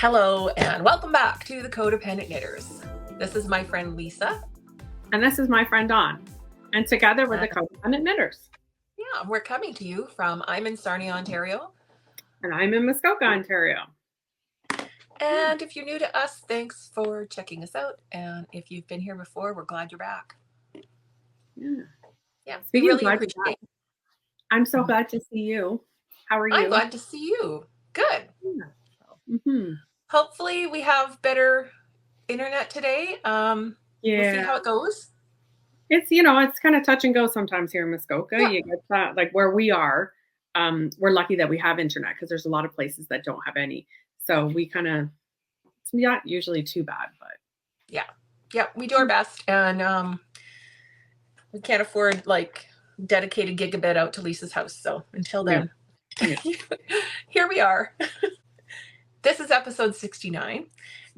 Hello and welcome back to the Codependent Knitters. This is my friend Lisa. And this is my friend Dawn. And together we're the Codependent Knitters. Yeah, we're coming to you from, I'm in Sarnia, Ontario. And I'm in Muskoka, Ontario. And if you're new to us, thanks for checking us out. And if you've been here before, we're glad you're back. Yeah, we really appreciate it. I'm so glad to see you. How are you? I'm glad to see you. Good. Yeah. Hopefully we have better internet today. We'll see how it goes. It's, it's kind of touch and go sometimes here in Muskoka. Yeah. You get that, like where we are, we're lucky that we have internet because there's a lot of places that don't have any. So we kind of, it's not usually too bad, but. Yeah, we do our best. And we can't afford like dedicated gigabit out to Lisa's house. So until then, here we are. This is episode 69.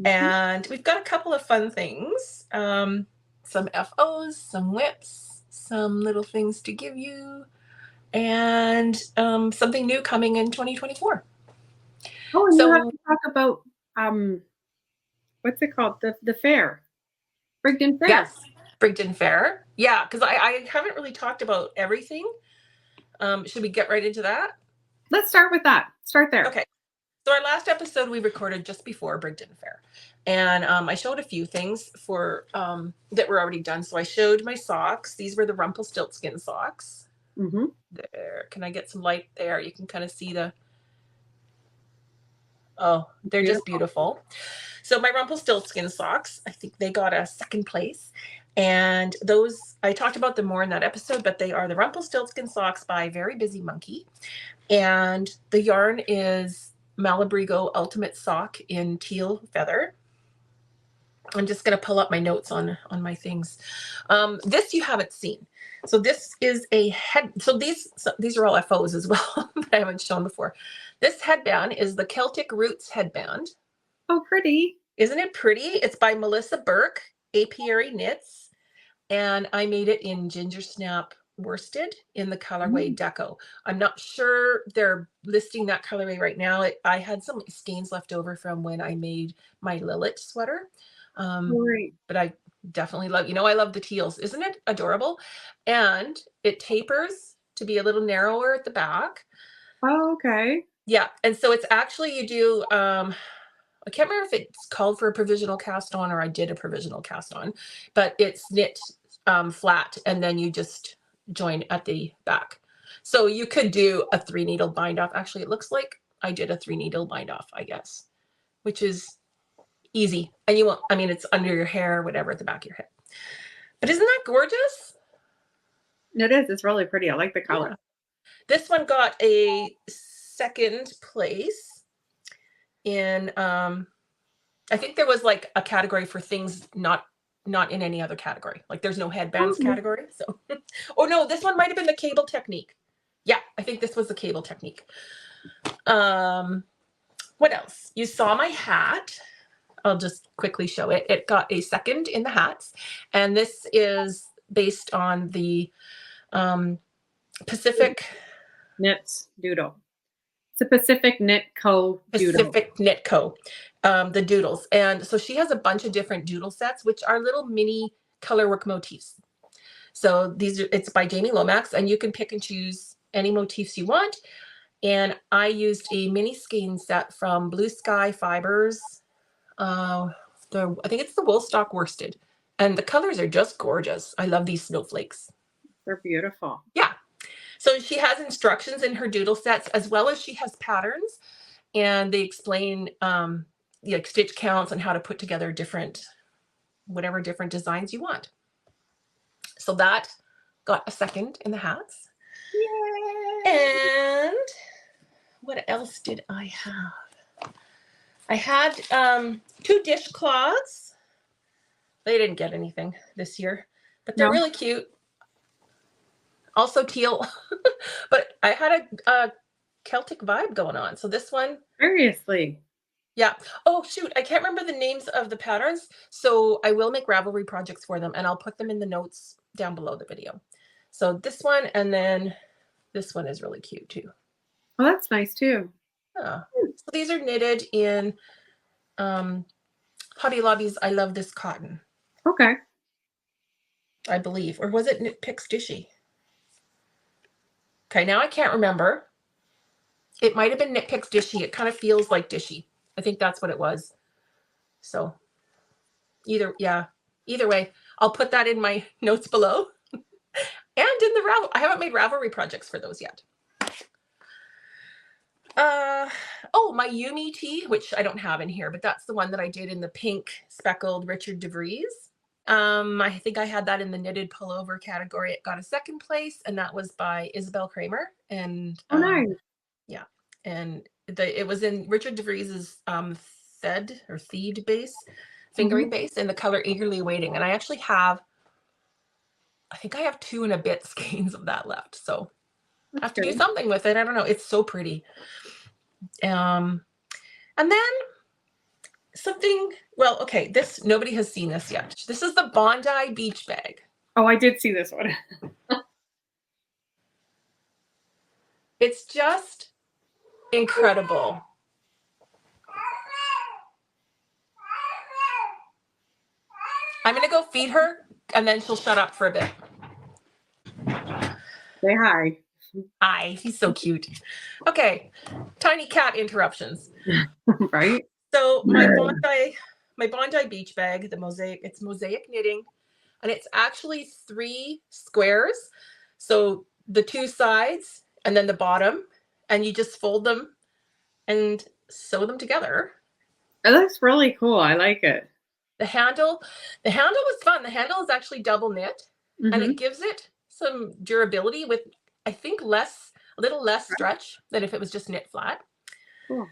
And we've got a couple of fun things. Some FOs, some whips, some little things to give you, and something new coming in 2024. Oh, and so, you have to talk about what's it called? The fair. Brigden Fair. Yes, Brigden Fair. Yeah, because I haven't really talked about everything. Should we get right into that? Let's start with that. Start there. Okay. So our last episode we recorded just before Brigden Fair. And I showed a few things for that were already done. So I showed my socks. These were the Rumplestiltskin Socks. There. Can I get some light there? You can kind of see the... Oh, they're just beautiful. So my Rumplestiltskin Socks, I think they got a second place. And those, I talked about them more in that episode, but they are the Rumplestiltskin Socks by Very Busy Monkey. And the yarn is Malabrigo Ultimate Sock in teal feather. I'm just going to pull up my notes on my things. This you haven't seen. So this is a head. So these are all FOs as well, but I haven't shown before. This headband is the Celtic Roots headband. Oh, pretty. Isn't it pretty? It's by Melissa Burke, Apiary Knits. And I made it in Gingersnapthat worsted in the colorway Deco. I'm not sure they're listing that colorway right now. I had some skeins left over from when I made my Lilith sweater. But I definitely love, I love the teals. Isn't it adorable? And it tapers to be a little narrower at the back. Oh, okay. Yeah. And so it's actually, you do, I can't remember if it's called for a provisional cast on or I did a provisional cast on, but it's knit flat and then you just join at the back. So you could do a 3-needle bind off. Actually, it looks like I did a 3-needle bind off, I guess, which is easy. And you won't, it's under your hair or whatever at the back of your head. But isn't that gorgeous? It is. It's really pretty. I like the color. Yeah. This one got a second place in, I think there was like a category for things not in any other category. Like there's no headbands category. So, oh no, this one might've been the cable technique. Yeah, I think this was the cable technique. What else? You saw my hat. I'll just quickly show it. It got a second in the hats. And this is based on the Pacific Knits Doodle. It's a Pacific Knit Co. Doodle. Pacific Knit Co. The doodles. And so she has a bunch of different doodle sets, which are little mini colorwork motifs. So it's by Jamie Lomax, and you can pick and choose any motifs you want. And I used a mini skein set from Blue Sky Fibres. I think it's the woolstock worsted. And the colors are just gorgeous. I love these snowflakes. They're beautiful. Yeah. So she has instructions in her doodle sets as well as she has patterns. And they explain stitch counts and how to put together whatever different designs you want. So that got a second in the hats. Yay! And what else did I have? I had 2 dishcloths. They didn't get anything this year, but they're really cute. Also teal, but I had a Celtic vibe going on. So this one. Seriously. Yeah. Oh, shoot. I can't remember the names of the patterns. So I will make Ravelry projects for them and I'll put them in the notes down below the video. So this one and then this one is really cute too. Oh, that's nice too. Yeah. So these are knitted in Hobby Lobby's I Love This Cotton. Okay. I believe. Or was it Knit Picks Dishy? Okay, now I can't remember. It might have been Knit Picks Dishy. It kind of feels like Dishy. I think that's what it was. So either way, I'll put that in my notes below. And in the Ravel, I haven't made Ravelry projects for those yet. Oh, my Yumi tee, which I don't have in here, but that's the one that I did in the pink speckled Richard DeVries. I think I had that in the knitted pullover category. It got a second place, and that was by Isabel Kramer. And Oh, nice. yeah, and it was in Richard DeVries's Theed base, fingering base, in the color Eagerly Waiting. And I actually have, I think I have 2 and a bit skeins of that left. So I have to do something with it. I don't know. It's so pretty. And then something, well, okay, this, nobody has seen this yet. This is the Bondi Beach Bag. Oh, I did see this one. It's just incredible. I'm going to go feed her, and then she'll shut up for a bit. Say hi. Hi, he's so cute. Okay, tiny cat interruptions. Right? So my Bondi Beach Bag, the mosaic, it's mosaic knitting, and it's actually 3 squares. So the 2 sides and then the bottom, and you just fold them and sew them together. It looks really cool. I like it. The handle was fun. The handle is actually double knit, and it gives it some durability with, I think, a little less stretch than if it was just knit flat. Cool.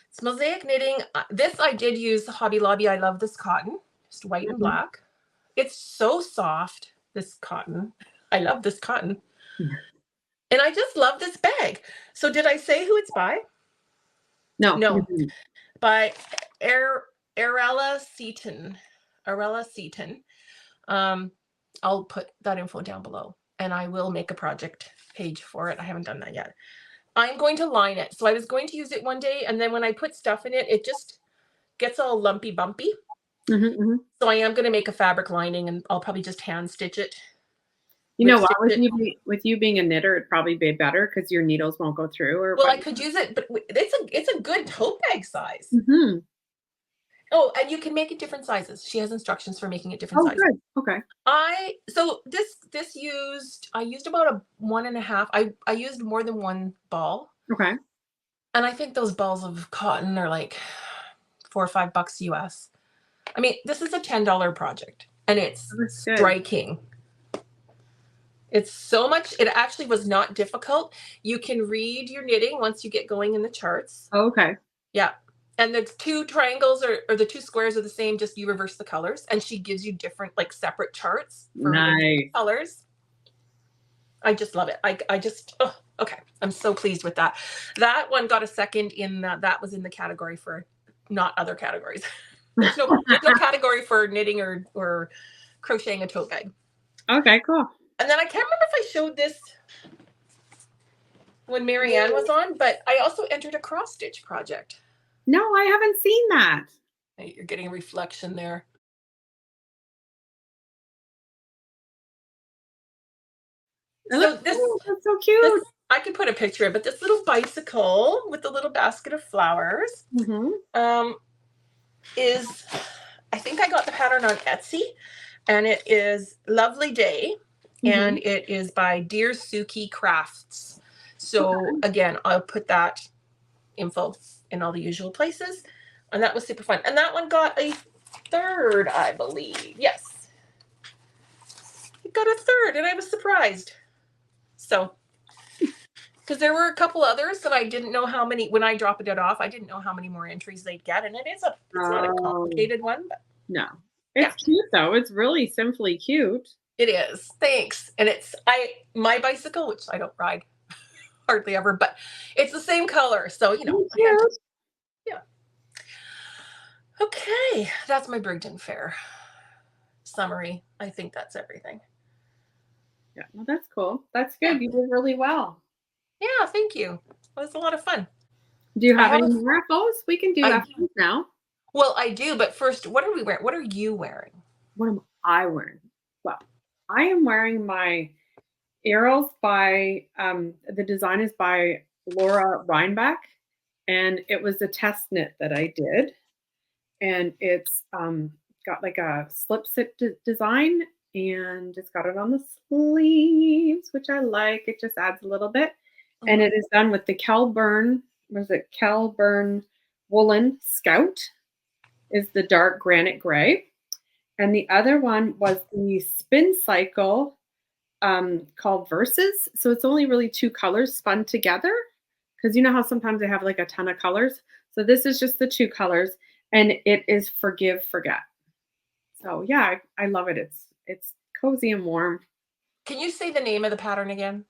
It's mosaic knitting. This I did use Hobby Lobby I Love This Cotton, just white and black. It's so soft, this cotton. I love this cotton. And I just love this bag. So did I say who it's by? No. By Eirlys Seaton. I'll put that info down below, and I will make a project page for it. I haven't done that yet. I'm going to line it. So I was going to use it one day, and then when I put stuff in it, it just gets all lumpy bumpy. So I am going to make a fabric lining, and I'll probably just hand stitch it. You know what? With you being a knitter, it'd probably be better because your needles won't go through. Or well, I could use it, but it's a good tote bag size. Oh, and you can make it different sizes. She has instructions for making it different sizes. Good. Okay. I used about a 1.5. I used more than 1 ball. Okay. And I think those balls of cotton are like $4 or $5 US. I mean, this is a $10 project, and it's striking. It's so much. It actually was not difficult. You can read your knitting once you get going in the charts. Oh, okay. Yeah. And the 2 triangles or the 2 squares are the same, just you reverse the colors, and she gives you different, like, separate charts for the colors. I just love it. Okay. I'm so pleased with that. That one got a second in that was in the category for not other categories. There's no category for knitting or crocheting a tote bag. Okay, cool. And then I can't remember if I showed this when Marianne was on, but I also entered a cross stitch project. No, I haven't seen that. Hey, you're getting reflection there. So that's so cute. I could put a picture of it, but this little bicycle with the little basket of flowers is, I think I got the pattern on Etsy, and it is Lovely Day, and it is by Dear Suki Crafts. So again, I'll put that info in all the usual places, and that was super fun. And that one got a 3rd, I believe. Yes, it got a 3rd, and I was surprised. So, because there were a couple others that I didn't know how many, when I dropped it off, I didn't know how many more entries they'd get, and it's not a complicated one, but no, it's cute though. It's really simply cute. It is. Thanks. And it's my bicycle, which I don't ride hardly ever, but it's the same color. So, you know. Yeah. Okay. That's my Brigden Fair summary. I think that's everything. Yeah. Well, that's cool. That's good. You did really well. Yeah. Thank you. It was a lot of fun. Do you I have have any a, more FOs? We can do I, FOs now. well, I do, but first, what are we wearing? What are you wearing? What am I wearing? Well, I am wearing my Eirlys by the design is by Laura Reinbach, and it was a test knit that I did, and it's got like a slip sit design, and it's got it on the sleeves, which I like. It just adds a little bit, and Mhm. it is done with the Kelbourne. Was it Kelbourne Woolen Scout? Is the dark granite gray, and the other one was the Spincycle called Verses. So it's only really two colors spun together because you know how sometimes they have like a ton of colors. So this is just the two colors, and it is Forgive Forget. So yeah, I love it. It's cozy and warm. Can you say the name of the pattern again?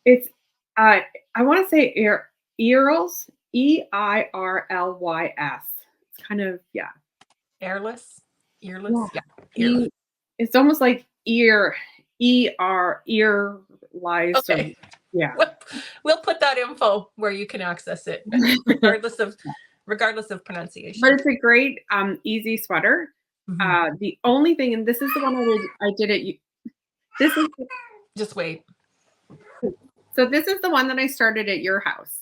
It's I want to say Eirlys, Eirlys. It's kind of yeah. Airless? Yeah. Earless? Yeah, earless. E it's almost like ear lies or Okay. yeah. We'll put that info where you can access it, regardless of But pronunciation. it's a great easy sweater. Mhm. The only thing, and this is the one I did it. This is Just wait. so this is the one that I started at your house.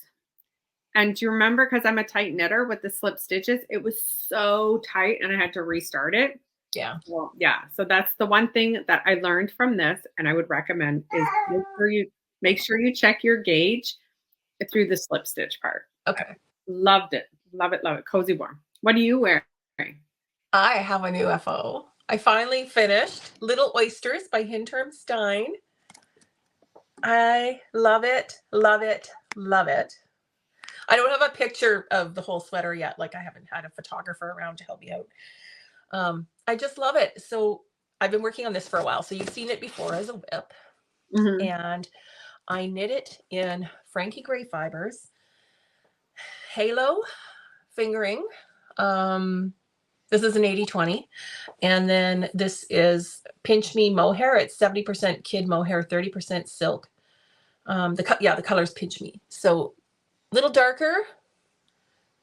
And do you remember, because I'm a tight knitter with the slip stitches, it was so tight and I had to restart it. Yeah. Well, yeah. So that's the one thing that I learned from this, and I would recommend is make sure you check your gauge through the slip stitch part. Okay. Loved it. Love it. Love it. Cozy warm. What are you wearing? I have a new FO. I finally finished Little Oysters by Hinterm Stein. I love it, love it, love it. I don't have a picture of the whole sweater yet. Like I haven't had a photographer around to help me out. I just love it. So I've been working on this for a while. So you've seen it before as a whip. Mm-hmm. And I knit it in Frankie gray fibers, halo fingering. This is an 80-20. And then this is Pinch Me Mohair. It's 70% kid mohair, 30% silk. The color's Pinch Me. So a little darker.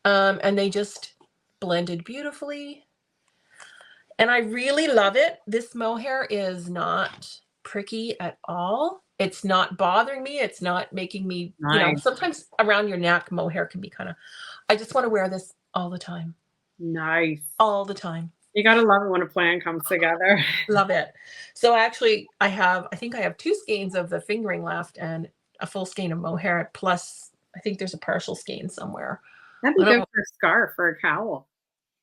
And they just blended beautifully. And I really love it. This mohair is not pricky at all. It's not bothering me. It's not making me, Nice. sometimes around your neck, mohair can be kind of, I just want to wear this all the time. Nice. All the time. You gotta love it when a plan comes together. Love it. So actually I think I have 2 skeins of the fingering left and a full skein of mohair, plus I think there's a partial skein somewhere. That'd be good for a scarf or a cowl.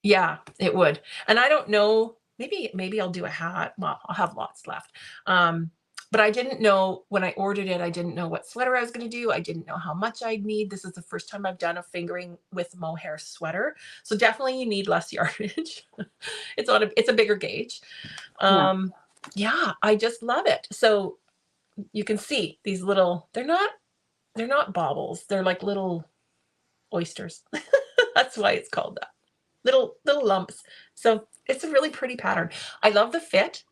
Yeah, it would. And I don't know, maybe I'll do a hat. Well, I'll have lots left. But I didn't know when I ordered it, I didn't know what sweater I was going to do. I didn't know how much I'd need. This is the first time I've done a fingering with mohair sweater. So definitely you need less yardage. It's a bigger gauge. Yeah, I just love it. So you can see these little, they're not baubles. They're like little oysters. That's why it's called that. Little lumps. So it's a really pretty pattern. I love the fit.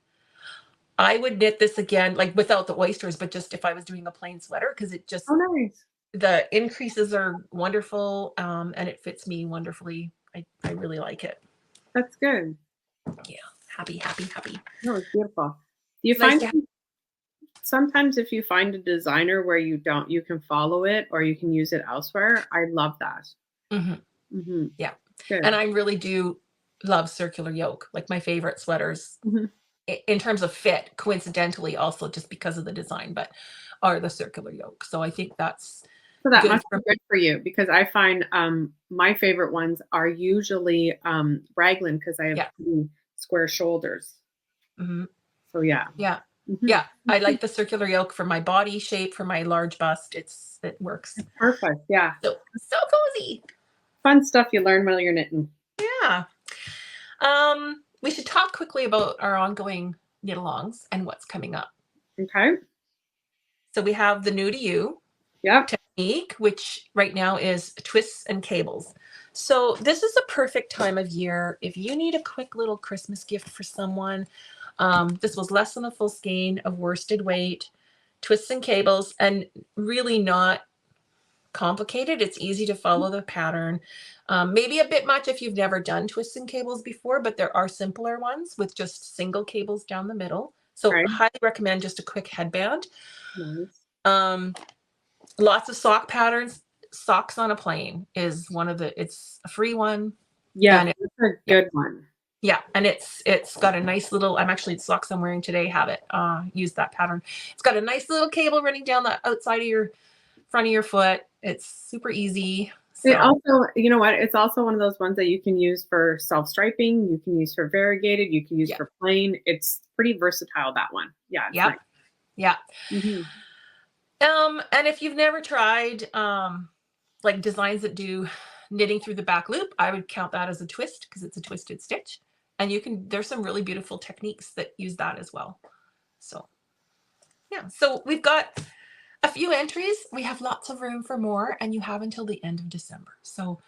I would knit this again, like without the oysters, but just if I was doing a plain sweater, because it just, Oh, nice. the increases are wonderful, and it fits me wonderfully. I really like it. That's good. Yeah. Happy, happy, happy. That was beautiful. You It's nice find to have. sometimes if you find a designer where you can follow it or you can use it elsewhere, I love that. Mm-hmm. Yeah. Good. And I really do love circular yoke, like my favorite sweaters. Mm-hmm. In terms of fit, coincidentally, also just because of the design, but are the circular yoke. So I think that's So that good must be good for you, because I find my favorite ones are usually raglan, because I have pretty square shoulders. Mm-hmm. So yeah. Yeah. Mm-hmm. Yeah. I like the circular yoke for my body shape, for my large bust. It works. It's perfect. Yeah. So cozy. Fun stuff you learn while you're knitting. Yeah. We should talk quickly about our ongoing knit alongs and what's coming up. Okay. So we have the new to you technique, which right now is twists and cables. So this is a perfect time of year if you need a quick little Christmas gift for someone. This was less than a full skein of worsted weight, twists and cables, and really not complicated. It's easy to follow the pattern. Maybe a bit much if you've never done twists and cables before, but there are simpler ones with just single cables down the middle. So Right. highly recommend just a quick headband. Nice. Lots of sock patterns. Socks on a Plane is one of the, it's a free one. Yeah, And that's a good one. Yeah, and it's got a nice little, I'm actually, the socks I'm wearing today have it, use that pattern. It's got a nice little cable running down the outside of your front of your foot. It's super easy. It So also, you know what? It's also one of those ones that you can use for self-striping. You can use for variegated. You can use for plain. It's pretty versatile, that one. Yeah. It's nice. Yeah. Mm-hmm. And if you've never tried like designs that do knitting through the back loop, I would count that as a twist because it's a twisted stitch. And you can, there's some really beautiful techniques that use that as well. So yeah, so we've got a few entries. We have lots of room for more, and you have until the end of December. So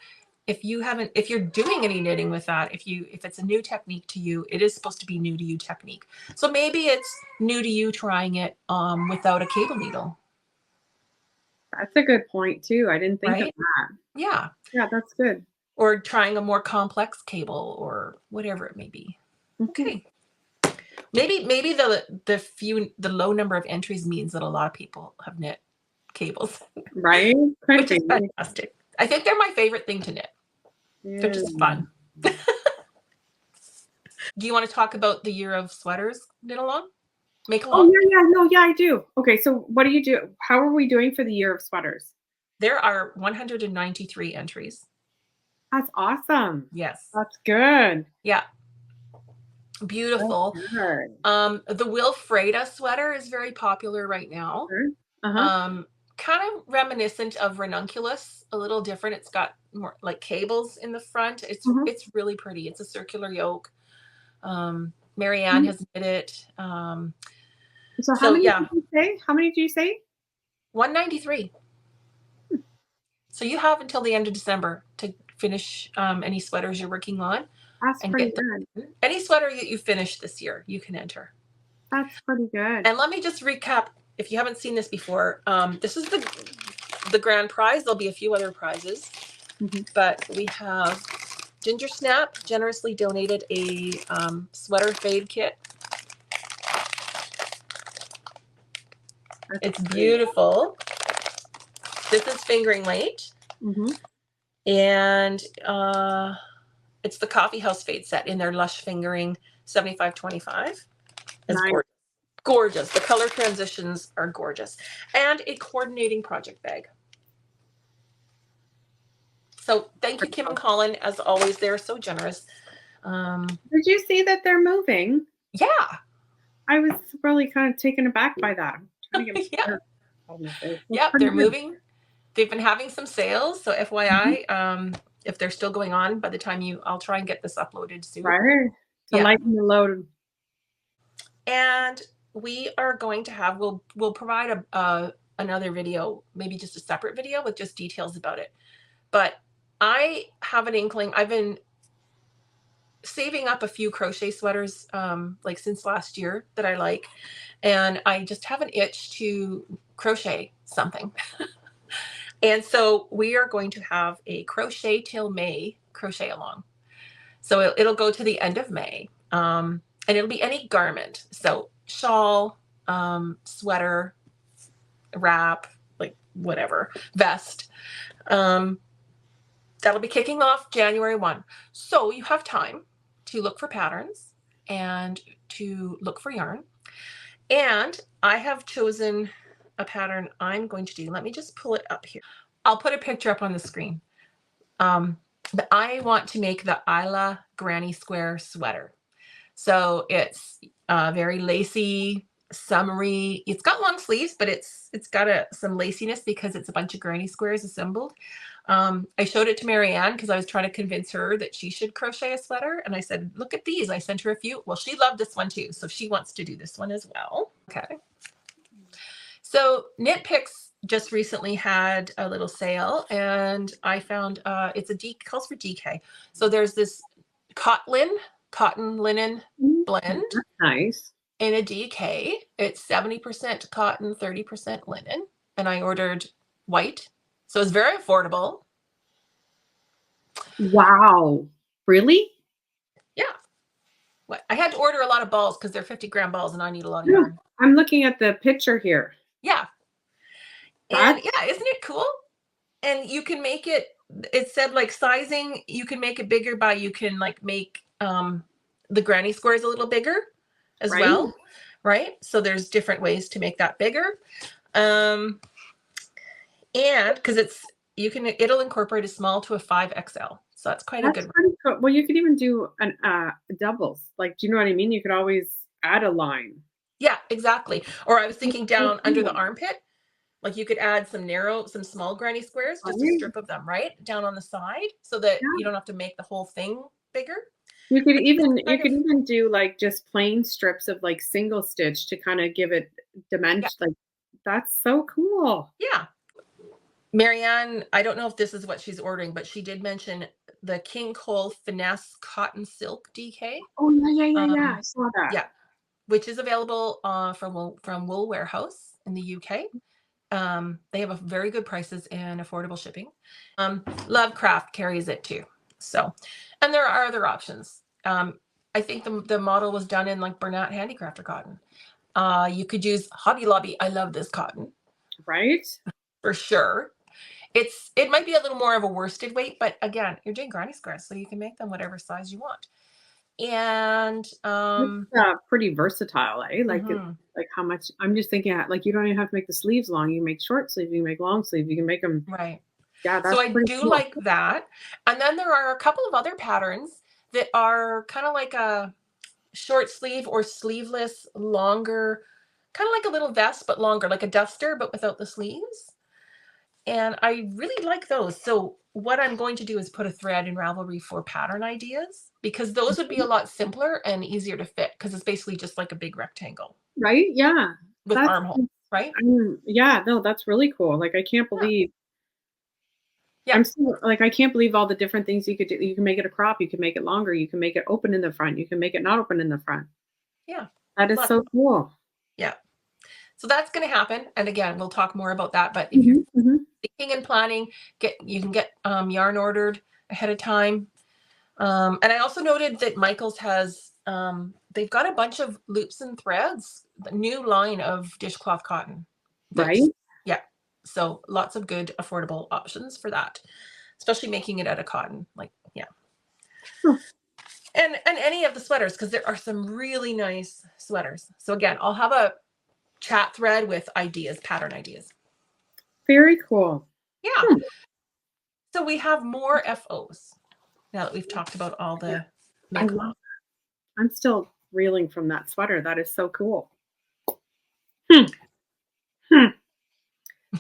if you're doing any knitting with that, if it's a new technique to you, it is supposed to be new to you technique. So maybe it's new to you trying it without a cable needle. That's a good point too. I didn't think of that. Yeah. Yeah, that's good. Or trying a more complex cable or whatever it may be. Okay. Maybe the low number of entries means that a lot of people have knit cables. Right? Which is fantastic. I think they're my favorite thing to knit. They're just fun. Do you want to talk about the year of sweaters knit along? Make along? Oh yeah, I do. Okay, so what do you do? How are we doing for the year of sweaters? There are 193 entries. That's awesome. Yes. That's good. Yeah. Beautiful. Good. The Wilfreda sweater is very popular right now. Kind of reminiscent of ranunculus, a little different. It's got more like cables in the front. It's really pretty. It's a circular yoke. Marianne has knit it. So how many did you say? How many do you say? 193. So you have until the end of December to finish any sweaters you're working on. That's pretty good. Any sweater that you finish this year, you can enter. That's pretty good. And let me just recap, if you haven't seen this before, this is the grand prize. There'll be a few other prizes, but we have Gingersnapthat generously donated a sweater fade kit. It's beautiful. This is fingering weight. And it's the Coffee House fade set in their Lush Fingering 7525. It's gorgeous. Gorgeous. The color transitions are gorgeous. And a coordinating project bag. So thank you, Kim and Colin, as always. They're so generous. Did you see that they're moving? Yeah. I was really kind of taken aback by that. Yeah, they're moving. They've been having some sales. So FYI, if they're still going on by the time I'll try and get this uploaded soon. Right. To lighten the load. And we are going to have, we'll provide another video, maybe just a separate video with just details about it. But I have an inkling. I've been saving up a few crochet sweaters like since last year that I like. And I just have an itch to crochet something. And so we are going to have a Crochet Till May crochet along. So it'll go to the end of May. And it'll be any garment. So shawl, sweater, wrap, like whatever, vest. That'll be kicking off January 1. So you have time to look for patterns and to look for yarn. And I have chosen a pattern I'm going to do. Let me just pull it up here. I'll put a picture up on the screen. I want to make the Isla Granny Square sweater. So it's very lacy, summery. It's got long sleeves, but it's got some laciness because it's a bunch of granny squares assembled. I showed it to Marianne because I was trying to convince her that she should crochet a sweater. And I said, look at these. I sent her a few. Well, she loved this one too. So she wants to do this one as well. Okay. So Knit Picks just recently had a little sale and I found it calls for DK. So there's this cotton linen blend. That's nice. In a DK. It's 70% cotton, 30% linen. And I ordered white, So it's very affordable. Wow. Really? Yeah. I had to order a lot of balls because they're 50-gram balls and I need a lot of No, yarn. I'm looking at the picture here. Yeah. And yeah, isn't it cool? And you can make it, it said like sizing, you can make it bigger by, you can like make the granny squares a little bigger as well, right? So there's different ways to make that bigger. And because it'll incorporate a small to a 5XL. So that's quite a good one. Pretty cool. Well, you could even do an doubles. Like, do you know what I mean? You could always add a line. Yeah, exactly. Or I was thinking down under the armpit, like you could add some small granny squares, just a strip of them, right? Down on the side so that you don't have to make the whole thing bigger. You could even do like just plain strips of like single stitch to kind of give it dimension. Yeah. Like, that's so cool. Yeah. Marianne, I don't know if this is what she's ordering, but she did mention the King Cole Finesse Cotton Silk DK. Oh, yeah. I saw that. Yeah. Which is available from Wool Warehouse in the UK. They have very good prices and affordable shipping. Lovecraft carries it too. So, and there are other options. I think the model was done in like Bernat Handicrafter cotton. You could use Hobby Lobby. I love this cotton. Right? For sure. It might be a little more of a worsted weight, but again, you're doing granny squares, so you can make them whatever size you want. And it's pretty versatile, eh? Like like how much I'm just thinking like you don't even have to make the sleeves long. You can make short sleeve, you can make long sleeve, you can make them right. Yeah, that's so I do cool. like that. And then there are a couple of other patterns that are kind of like a short sleeve or sleeveless, longer, kind of like a little vest, but longer, like a duster, but without the sleeves. And I really like those. So what I'm going to do is put a thread in Ravelry for pattern ideas, because those would be a lot simpler and easier to fit, because it's basically just like a big rectangle. Right? Yeah. With armhole, right? Yeah, no, that's really cool. Like, I can't believe I'm still like, I can't believe all the different things you could do. You can make it a crop, you can make it longer, you can make it open in the front, you can make it not open in the front. Yeah. That is so cool. Yeah. So that's going to happen. And again, we'll talk more about that. But if you're thinking and planning, you can get yarn ordered ahead of time. And I also noted that Michael's has, they've got a bunch of loops and threads, the new line of dishcloth cotton. Right? Yeah. So lots of good affordable options for that, especially making it out of cotton. Like, yeah. And any of the sweaters, because there are some really nice sweaters. So again, I'll have a chat thread with ideas, pattern ideas. Very cool. Yeah. So we have more FOs now that we've talked about all the I'm still reeling from that sweater. That is so cool.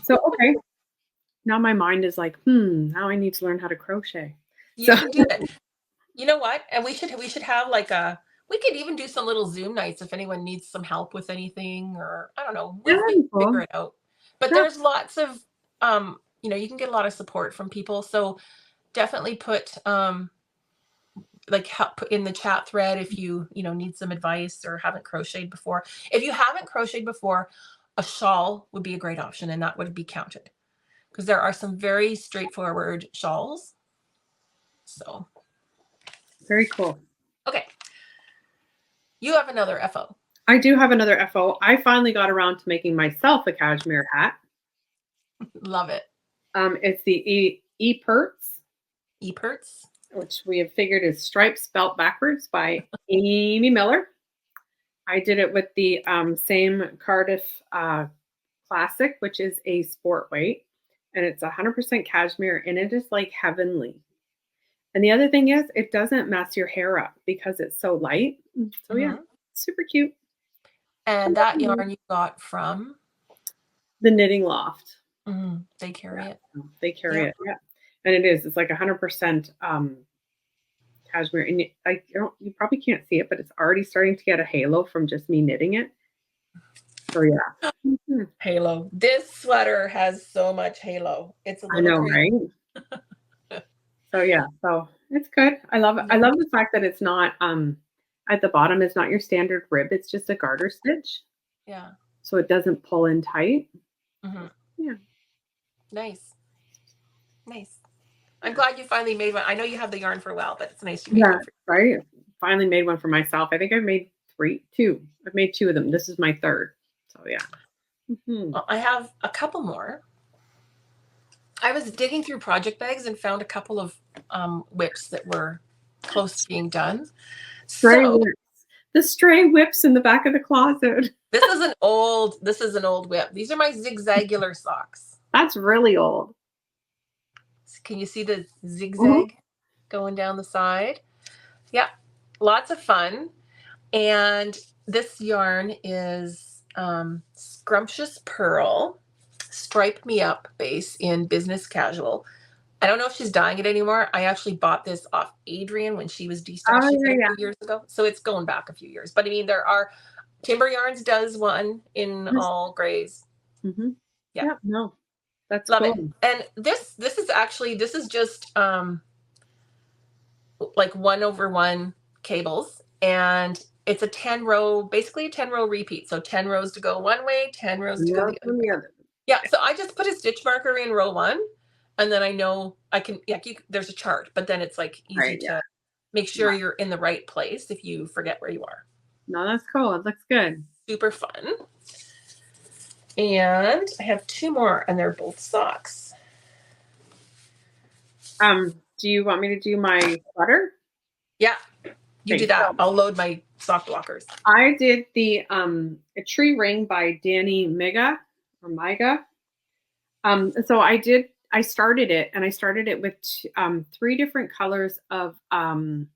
So, okay. Now my mind is like, now I need to learn how to crochet. You can do it. You know what? And we should have like we could even do some little Zoom nights if anyone needs some help with anything, or I don't know, we'll figure it out. But there's lots of, you can get a lot of support from people. So definitely put like put in the chat thread if you need some advice or haven't crocheted before. If you haven't crocheted before, a shawl would be a great option, and that would be counted, because there are some very straightforward shawls. So very cool. Okay. You have another FO. I do have another FO. I finally got around to making myself a cashmere hat. Love it. It's the E-Perts. E-Perts. Which we have figured is striped spelt backwards by Amy Miller. I did it with the same Cardiff Classic, which is a sport weight. And it's 100% cashmere, and it is like heavenly. And the other thing is, it doesn't mess your hair up because it's so light. So yeah, super cute. And that yarn you got from? The Knitting Loft. They carry it. They carry it, yeah. And it's like 100% cashmere. And you probably can't see it, but it's already starting to get a halo from just me knitting it. So yeah. Halo. This sweater has so much halo. It's a little I know, right? So yeah, so it's good. I love it. I love the fact that it's not at the bottom is not your standard rib. It's just a garter stitch. Yeah. So it doesn't pull in tight. Yeah. Nice. Nice. I'm glad you finally made one. I know you have the yarn for a while, but it's nice you made Yeah, one for right. Finally made one for myself. I think I've made two. I've made two of them. This is my third. So yeah. Well, I have a couple more. I was digging through project bags and found a couple of whips that were close to being done. Stray So whips. The stray whips in the back of the closet. this is an old whip. These are my zigzagular socks. That's really old. Can you see the zigzag going down the side? Yeah, lots of fun. And this yarn is Scrumptious Pearl Stripe Me Up base in Business Casual. I don't know if she's dyeing it anymore. I actually bought this off Adrian when she was destashing it a few years ago. So it's going back a few years. But I mean, there are Timber Yarns does one in all grays. Yeah, no, that's Love cool. it. And this is just like 1/1 cables, and it's a 10 row, basically a 10 row repeat. So 10 rows to go one way, 10 rows to go the other. Yeah, so I just put a stitch marker in row 1, and then I know I can, there's a chart, but then it's like easy to make sure you're in the right place if you forget where you are. No, that's cool. It looks good. Super fun. And I have 2 more, and they're both socks. Do you want me to do my sweater? Yeah, you do that. I'll load my sock blockers. I did the a tree ring by Danny Miga or Miga. So I started it with 3 different colors of hand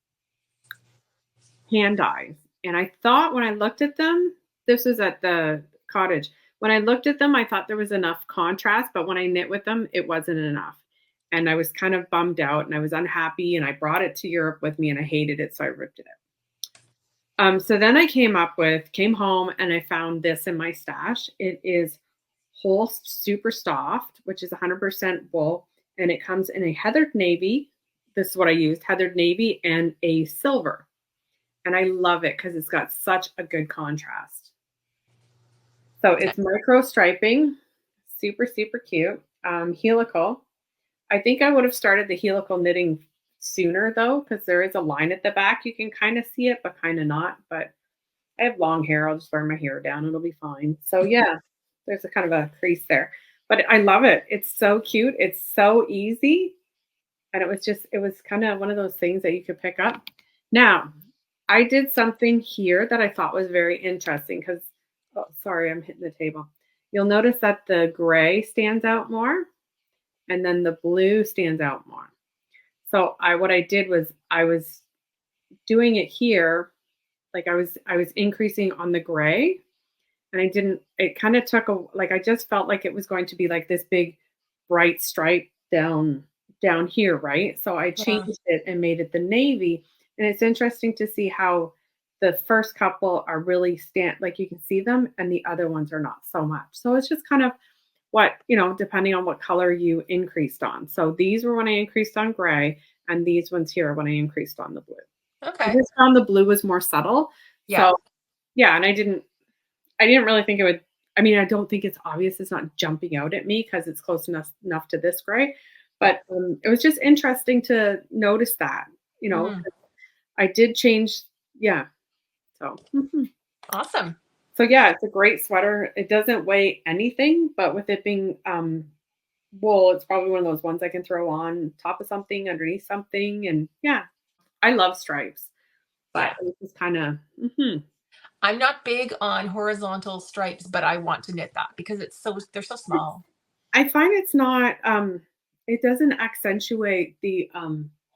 dyes. And I thought when I looked at them, this was at the cottage. When I looked at them, I thought there was enough contrast, but when I knit with them, it wasn't enough. And I was kind of bummed out and I was unhappy, and I brought it to Europe with me and I hated it, so I ripped it out. So then I came home and I found this in my stash. It is Holst Super Soft, which is 100% wool, and it comes in a heathered navy. This is what I used, heathered navy and a silver. And I love it because it's got such a good contrast. So it's micro striping, super, super cute. Helical. I think I would have started the helical knitting sooner though, because there is a line at the back. You can kind of see it, but kind of not. But I have long hair. I'll just wear my hair down. It'll be fine. So yeah, there's a kind of a crease there. But I love it. It's so cute. It's so easy. And it was kind of one of those things that you could pick up. Now, I did something here that I thought was very interesting because, oh, sorry, I'm hitting the table. You'll notice that the gray stands out more and then the blue stands out more. So what I did was I was doing it here, like I was increasing on the gray, and it kind of took I just felt like it was going to be like this big bright stripe down here, right? So I changed it and made it the navy. And it's interesting to see how the first couple are really like you can see them and the other ones are not so much. So it's just kind of what, depending on what color you increased on. So these were when I increased on gray, and these ones here are when I increased on the blue. Okay. I just found the blue was more subtle. Yeah. So yeah, and I didn't really think it would, I don't think it's obvious. It's not jumping out at me because it's close enough to this gray. But it was just interesting to notice that, I did change. Yeah. So awesome. So yeah, it's a great sweater. It doesn't weigh anything, but with it being wool, it's probably one of those ones I can throw on top of something, underneath something. And yeah, I love stripes, but it's kind of, I'm not big on horizontal stripes, but I want to knit that because they're so small. I find it's not, it doesn't accentuate the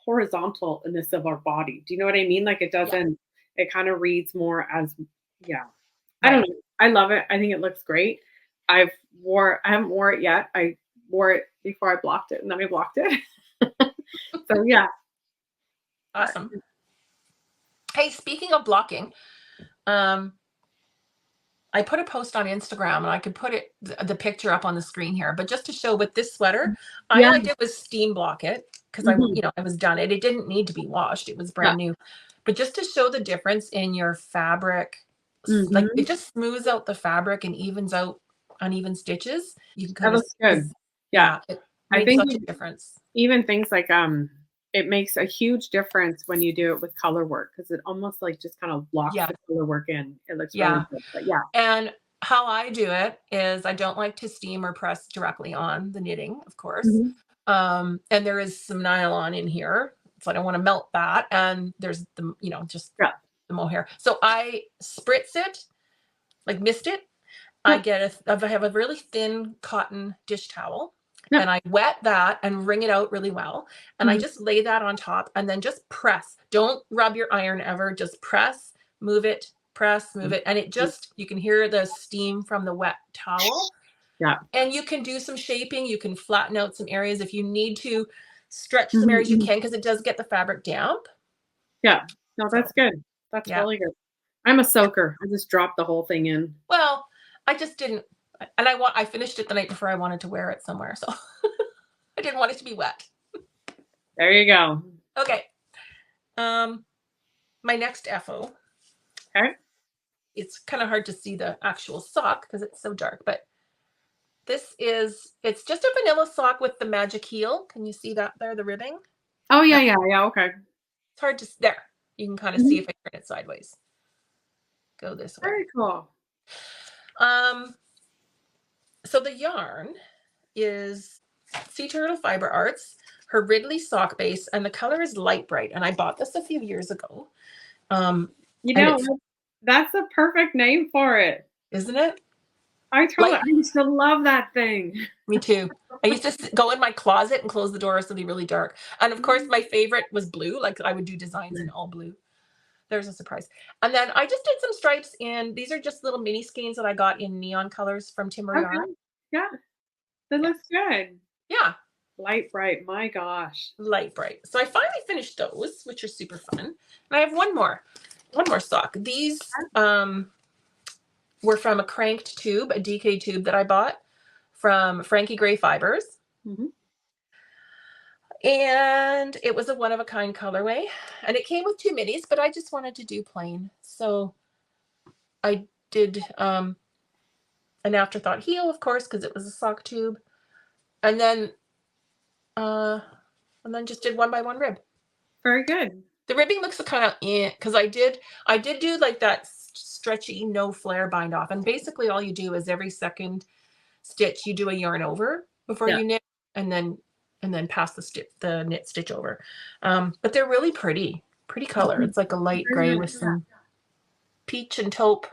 horizontalness of our body. Do you know what I mean? Like it doesn't, it kind of reads more as, I don't know. I love it. I think it looks great. I haven't wore it yet. I wore it before I blocked it, and then I blocked it. So yeah. Awesome. Hey, speaking of blocking, I put a post on Instagram, and I could put the picture up on the screen here, but just to show with this sweater, all I did was steam block it because I was done it. It didn't need to be washed. It was brand new, but just to show the difference in your fabric, like it just smooths out the fabric and evens out uneven stitches. You can kind of good. Yeah. I Made think such a difference. even things like it makes a huge difference when you do it with color work because it almost like just kind of locks Yeah. the color work in. It looks really Yeah. good. But yeah. And how I do it is I don't like to steam or press directly on the knitting, of course. And there is some nylon in here, so I don't want to melt that. And there's the, just Yeah. the mohair. So I spritz it, like mist it. Yeah. I have a really thin cotton dish towel. Yeah. And I wet that and wring it out really well. And I just lay that on top and then just press. Don't rub your iron ever. Just press, move it, press, move it. And it just, you can hear the steam from the wet towel. Yeah. And you can do some shaping. You can flatten out some areas. If you need to stretch some areas, you can, because it does get the fabric damp. Yeah. No, that's good. That's really good. I'm a soaker. I just dropped the whole thing in. Well, I just didn't. And I finished it the night before I wanted to wear it somewhere. So I didn't want it to be wet. There you go. Okay. My next FO. Okay. It's kind of hard to see the actual sock because it's so dark, but it's just a vanilla sock with the magic heel. Can you see that there, the ribbing? Oh, yeah, yeah, okay. It's hard to, there. You can kind of see if I turn it sideways. Go this way. Very cool. So the yarn is Sea Turtle Fiber Arts, her Ridley sock base, and the color is Light Bright. And I bought this a few years ago. That's a perfect name for it. Isn't it? I used to love that thing. Me too. I used to go in my closet and close the door so it'd be really dark. And of course, my favorite was blue. Like I would do designs in all blue. There's a surprise. And then I just did some stripes in, these are just little mini skeins that I got in neon colors from Timber Yarn. Yeah. That looks good. Yeah. Light Bright. My gosh. Light Bright. So I finally finished those, which are super fun. And I have one more sock. These were from a cranked tube, a DK tube that I bought from Frankie Gray Fibres. And it was a one-of-a-kind colorway. And it came with 2 minis, but I just wanted to do plain. So I did an afterthought heel, of course, because it was a sock tube. And then just did 1x1 rib. Very good. The ribbing looks kind of because I did do like that stretchy no flare bind off, and basically all you do is every second stitch you do a yarn over before you knit, and then pass the knit stitch over. But they're really pretty color. It's like a light gray with some peach and taupe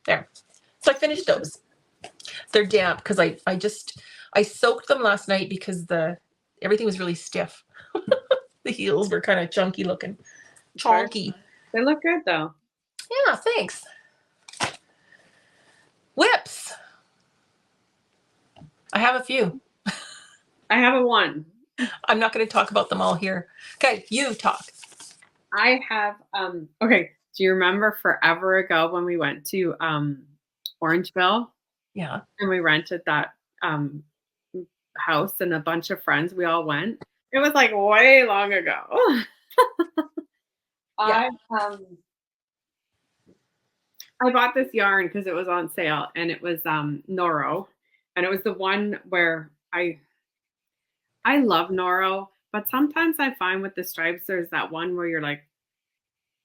there. So I finished those. They're damp because I soaked them last night because everything was really stiff. The heels were kind of chunky looking. Chonky. They look good though. Yeah, thanks. Whips. I have a few. I have a one. I'm not going to talk about them all here. Okay, you talk. I have okay. Do you remember forever ago when we went to Orangeville? Yeah. And we rented that house and a bunch of friends. We all went. It was like way long ago. Yeah. I bought this yarn because it was on sale, and it was Noro, and it was the one where I love Noro, but sometimes I find with the stripes there's that one where you're like,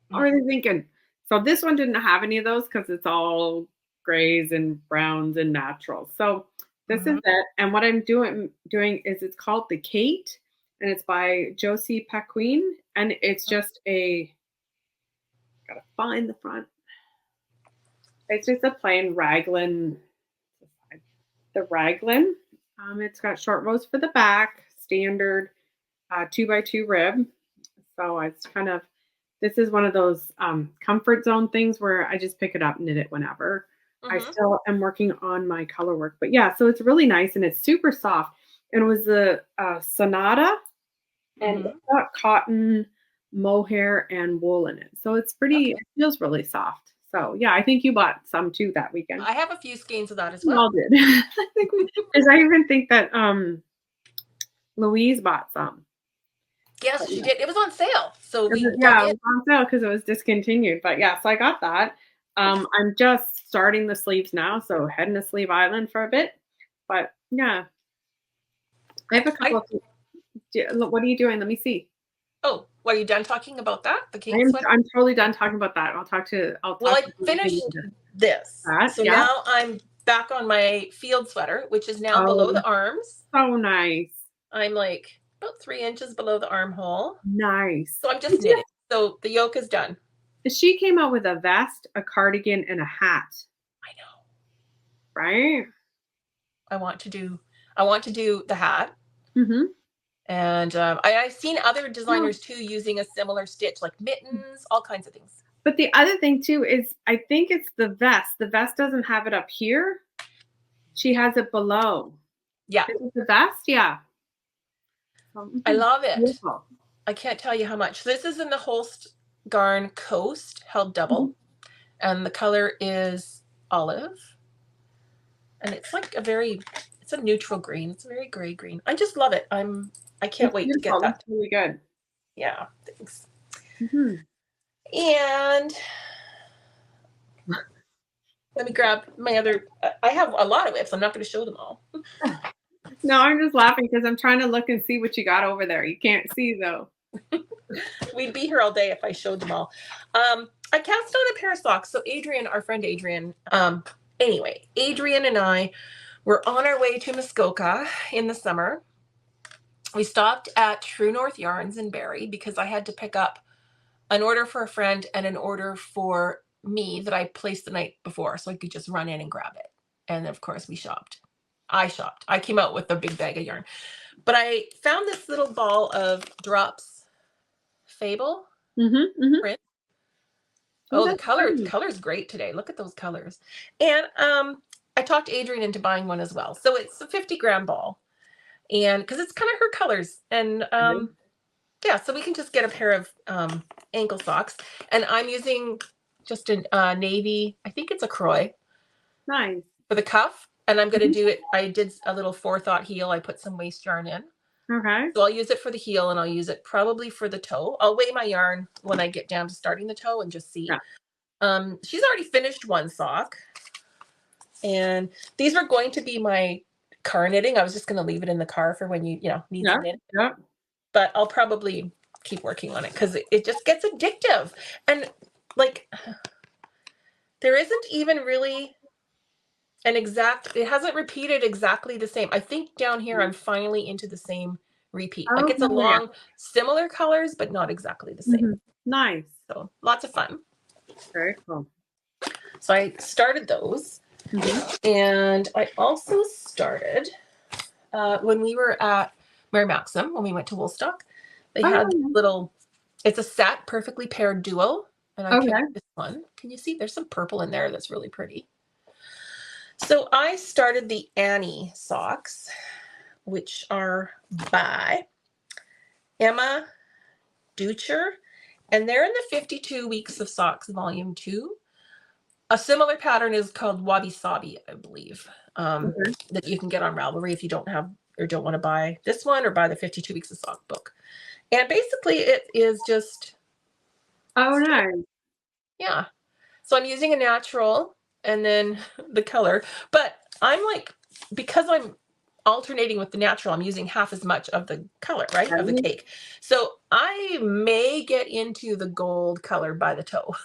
what are they thinking? So this one didn't have any of those because it's all grays and browns and naturals. So this is it, and what I'm doing is it's called the Kate, and it's by Josie Paquin, and it's just gotta find the front. It's just a plain raglan. The raglan. It's got short rows for the back, standard 2x2 rib. So it's kind of, this is one of those comfort zone things where I just pick it up, knit it whenever. I still am working on my color work, but yeah, so it's really nice and it's super soft. And it was the Sonata, and it's got cotton, mohair, and wool in it. So it's pretty, it feels really soft. So yeah, I think you bought some too that weekend. I have a few skeins of that as We well. all did. I think because I even think that Louise bought some. Yes, she did. It was on sale. So it was on sale because it was discontinued. But yeah, so I got that. I'm just starting the sleeves now, so heading to Sleeve Island for a bit. But yeah, I have a couple of what are you doing? Let me see. Oh, are you done talking about that? The cake sweater? I'm totally done talking about that. Well, I finished this. That, So yeah. now I'm back on my field sweater, which is now below the arms. So nice. I'm like about 3 inches below the armhole. Nice. So I'm just knitting. So the yoke is done. She came out with a vest, a cardigan, and a hat. I know. Right? I want to do the hat. Mm-hmm. And I've seen other designers too using a similar stitch, like mittens, all kinds of things. But the other thing too is I think it's the vest. The vest doesn't have it up here. She has it below. Yeah. Is it the vest? Yeah. I love it. Beautiful. I can't tell you how much. This is in the Holst Garn Coast, held double. And the color is olive. And it's like it's a neutral green. It's a very gray green. I just love it. I can't wait to get that. It's really good. Yeah, thanks. And let me grab my other, I have a lot of whips. I'm not going to show them all. No, I'm just laughing because I'm trying to look and see what you got over there. You can't see though. We'd be here all day if I showed them all. I cast on a pair of socks. So Adrian, our friend Adrian, anyway, Adrian and I were on our way to Muskoka in the summer. We stopped at True North Yarns in Barrie because I had to pick up an order for a friend and an order for me that I placed the night before, so I could just run in and grab it. And of course we shopped. I shopped. I came out with a big bag of yarn. But I found this little ball of Drops Fable print. Oh, the color's great today. Look at those colors. And I talked Adrian into buying one as well. So it's a 50-gram ball. And because it's kind of her colors. And yeah, so we can just get a pair of ankle socks. And I'm using just a navy, I think it's a Croy. Nice. For the cuff. And I'm going to do it. I did a little forethought heel. I put some waste yarn in. Okay. So I'll use it for the heel and I'll use it probably for the toe. I'll weigh my yarn when I get down to starting the toe and just see. Yeah. She's already finished one sock. And these were going to be my car knitting. I was just going to leave it in the car for when you need to knit. Yeah. But I'll probably keep working on it because it just gets addictive. And like, there isn't even really it hasn't repeated exactly the same. I think down here I'm finally into the same repeat. Like it's similar colors, but not exactly the same. Nice. So lots of fun. Very cool. So I started those. And I also started when we were at Mary Maxim, when we went to Woolstock, they had it's a set, perfectly paired duo. And I picked this one. Can you see? There's some purple in there that's really pretty. So I started the Annie socks, which are by Emma Ducher, and they're in the 52 Weeks of Socks, Volume 2. A similar pattern is called Wabi Sabi, I believe, that you can get on Ravelry if you don't have or don't want to buy this one or buy the 52 Weeks of Sock book. And basically it is just... Oh, nice. Yeah. So I'm using a natural and then the color, but I'm like, because I'm alternating with the natural, I'm using half as much of the color, right? Of the cake. So I may get into the gold color by the toe.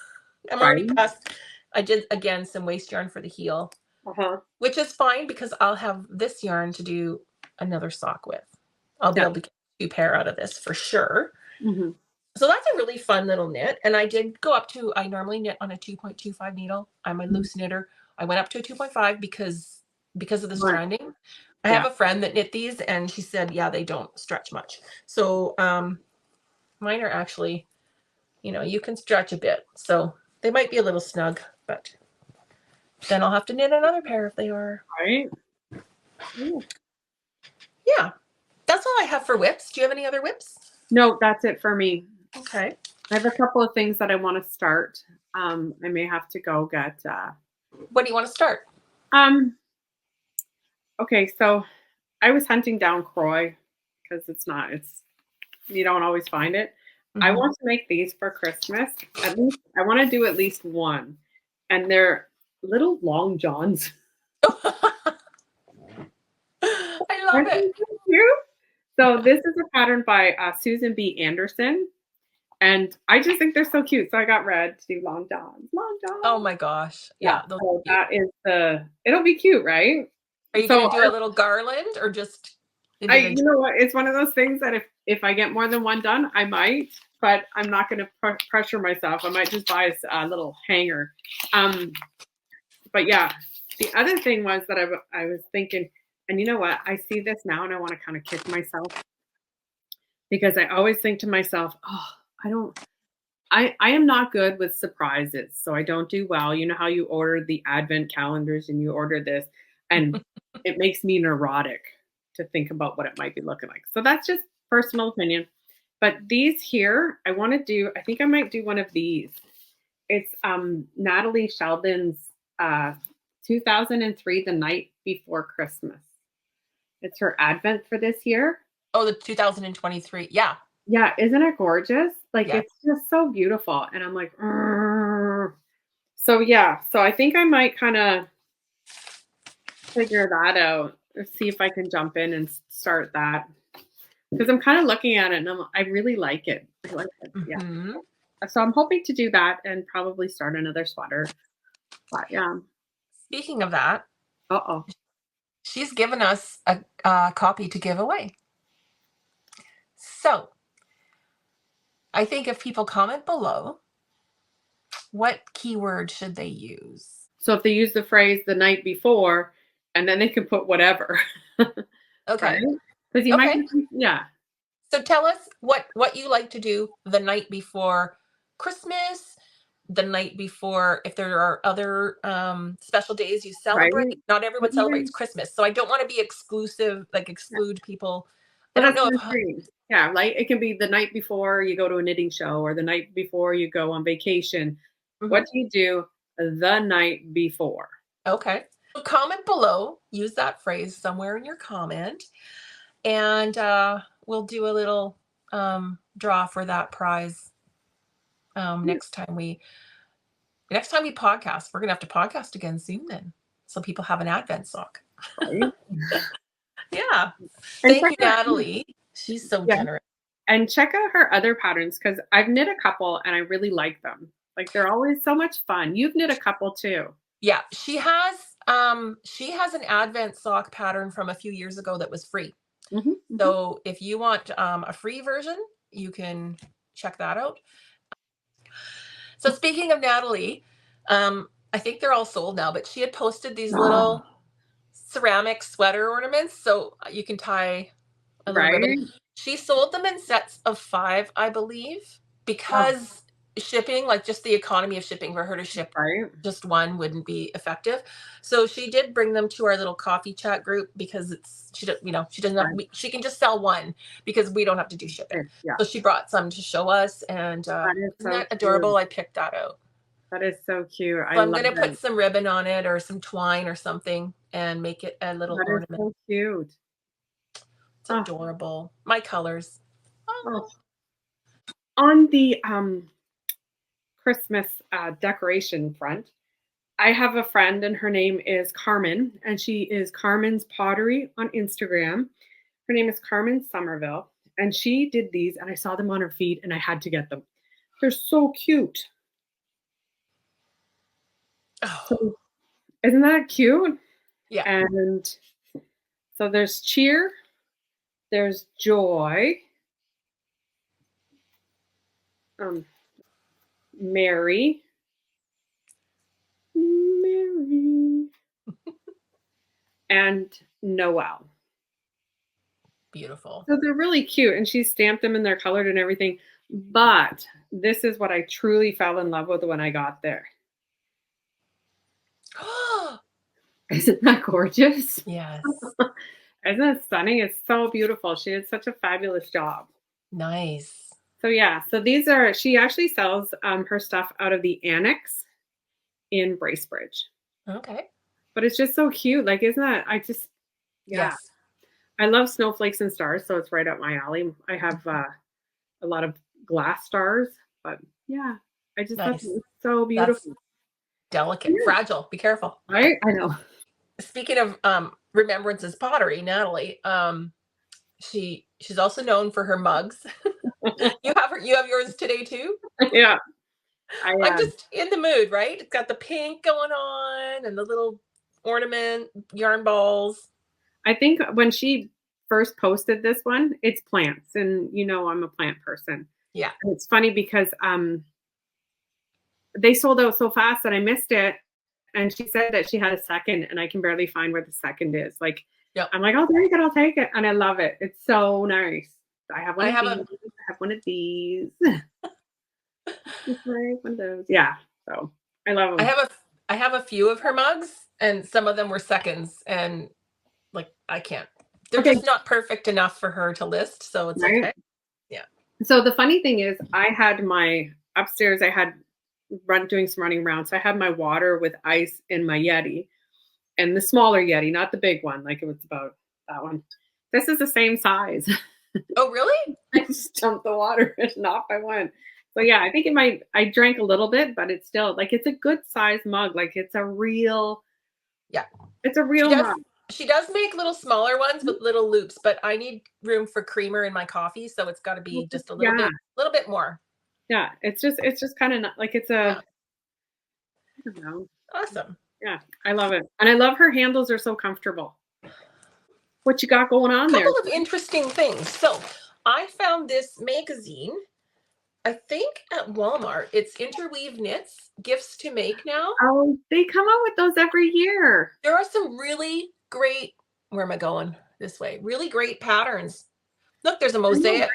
I'm already past, I did again some waste yarn for the heel, which is fine because I'll have this yarn to do another sock with. I'll be able to get 2 pair out of this for sure. So that's a really fun little knit. And I did go up to, I normally knit on a 2.25 needle. I'm a loose knitter. I went up to a 2.5 because of the stranding. I have a friend that knit these and she said, yeah, they don't stretch much. So mine are actually, you can stretch a bit. So they might be a little snug, but then I'll have to knit another pair if they are. Right. Yeah. That's all I have for whips. Do you have any other whips? No, that's it for me. Okay. I have a couple of things that I want to start. I may have to go get. What do you want to start? Okay, so I was hunting down Croy because you don't always find it. I want to make these for Christmas. At least I want to do at least one, and they're little long johns. I love it. Cute? So this is a pattern by Susan B. Anderson. And I just think they're so cute. So I got red to do long johns. Long johns. Oh my gosh. Yeah. Yeah. Those So are cute. that is it'll be cute, right? Are you So going to do a little garland or just you individual? know what? It's one of those things that if I get more than one done, I might, but I'm not going to pressure myself. I might just buy a little hanger. But yeah, the other thing was that I was thinking, and you know what? I see this now and I want to kind of kick myself because I always think to myself, oh, I am not good with surprises, so I don't do well. You know how you order the advent calendars and you order this, and it makes me neurotic to think about what it might be looking like. So that's just personal opinion. But these here, I think I might do one of these. It's Natalie Sheldon's 2003, The Night Before Christmas. It's her advent for this year. Oh, the 2023. Yeah. Yeah, isn't it gorgeous? Like, Yeah. it's just so beautiful. And I'm like, so yeah. So I think I might kind of figure that out or see if I can jump in and start that. Because I'm kind of looking at it and I really like it. I like it. Yeah. Mm-hmm. So I'm hoping to do that and probably start another sweater. But yeah. Speaking of that, she's given us a copy to give away. So I think if people comment below, what keyword should they use? So if they use the phrase the night before, and then they can put whatever. Okay. Because you might, yeah. So tell us what you like to do the night before Christmas, the night before, if there are other special days you celebrate. Right. Not everyone celebrates Christmas, so I don't want to be exclusive, like exclude people. I don't know if yeah, like it can be the night before you go to a knitting show or the night before you go on vacation. Mm-hmm. What do you do the night before? Okay. So comment below, use that phrase somewhere in your comment, and we'll do a little draw for that prize next time we podcast. We're gonna have to podcast again soon then, so people have an advent sock. Right? Yeah. Thank you, Natalie. She's so generous. And check out her other patterns because I've knit a couple and I really like them. Like they're always so much fun. You've knit a couple too. Yeah, she has an advent sock pattern from a few years ago that was free. Mm-hmm. So if you want a free version, you can check that out. So speaking of Natalie, I think they're all sold now, but she had posted these little ceramic sweater ornaments, so you can tie a little ribbon. She sold them in sets of 5, I believe, because shipping, like just the economy of shipping for her to ship just one wouldn't be effective. So she did bring them to our little coffee chat group because she doesn't have, she can just sell one because we don't have to do shipping. Yeah. So she brought some to show us, and isn't that adorable? Cute. I picked that out. That is so cute. So I'm going to put some ribbon on it or some twine or something and make it a little ornament. So cute. It's adorable. My colors. Oh. On the Christmas decoration front, I have a friend and her name is Carmen, and she is Carmen's Pottery on Instagram. Her name is Carmen Somerville, and she did these, and I saw them on her feed, and I had to get them. They're so cute. Oh. So, isn't that cute? Yeah. And so there's cheer, there's joy, Mary, and Noel. Beautiful. So they're really cute, and she stamped them and they're colored and everything. But this is what I truly fell in love with when I got there. Isn't that gorgeous? Yes. Isn't it stunning? It's so beautiful. She did such a fabulous job. Nice. So yeah, so these are, she actually sells her stuff out of the Annex in Bracebridge. Okay. But it's just so cute. Like, isn't that, Yes. I love snowflakes and stars, so it's right up my alley. I have a lot of glass stars, but yeah, I just thought it was so beautiful. That's delicate, fragile. Be careful. Right? I know. Speaking of remembrances pottery, Natalie, she's also known for her mugs. You have yours today too? Yeah. I'm just in the mood, right? It's got the pink going on and the little ornament yarn balls. I think when she first posted this one, it's plants, and I'm a plant person. Yeah. And it's funny because they sold out so fast that I missed it. And she said that she had a second, and I can barely find where the second is. Like, yep. I'm like, oh, there you go, I'll take it. And I love it. It's so nice. I have one of these. I have one of these. One of those. Yeah. So I love them. I have a few of her mugs, and some of them were seconds, and like I can't. They're just not perfect enough for her to list, so it's okay. Yeah. So the funny thing is, I had my upstairs. I had doing some running around. So I had my water with ice in my Yeti, and the smaller Yeti, not the big one. Like it was about that one. This is the same size. Oh, really? I just dumped the water and off I went. So yeah, I think I drank a little bit, but it's still like, it's a good size mug. Like it's a real mug. She does make little smaller ones with little loops, but I need room for creamer in my coffee. So it's got to be just a little bit more. Yeah, it's just kind of like it's a, I don't know. Awesome. Yeah, I love it. And I love her handles are so comfortable. What you got going on there? A couple of interesting things. So I found this magazine, I think at Walmart. It's Interweave Knits, Gifts to Make now. Oh, they come out with those every year. There are some really great, where am I going? This way. Really great patterns. Look, there's a mosaic.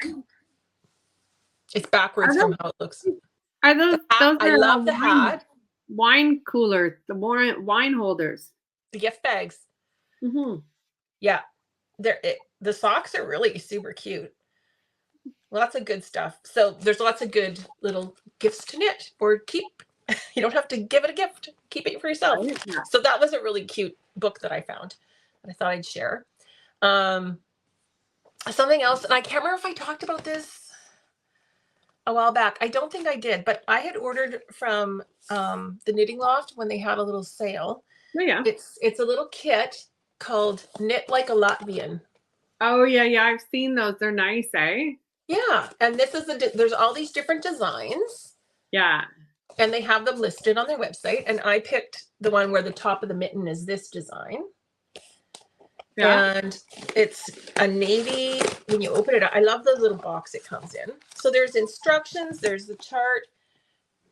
It's backwards from how it looks. Are those I love the hat. Wine cooler, the wine holders. The gift bags. Mm-hmm. Yeah. The socks are really super cute. Lots of good stuff. So there's lots of good little gifts to knit or keep. You don't have to give it a gift. Keep it for yourself. Yeah. So that was a really cute book that I found that I thought I'd share. Something else, and I can't remember if I talked about this a while back. I don't think I did, but I had ordered from the Knitting Loft when they had a little sale. Oh, yeah. It's a little kit called Knit Like a Latvian. Oh, yeah. I've seen those. They're nice, eh? Yeah. And this is there's all these different designs. Yeah. And they have them listed on their website. And I picked the one where the top of the mitten is this design. Yeah. And it's a navy. When you open it up, I love the little box it comes in. So there's instructions, there's the chart,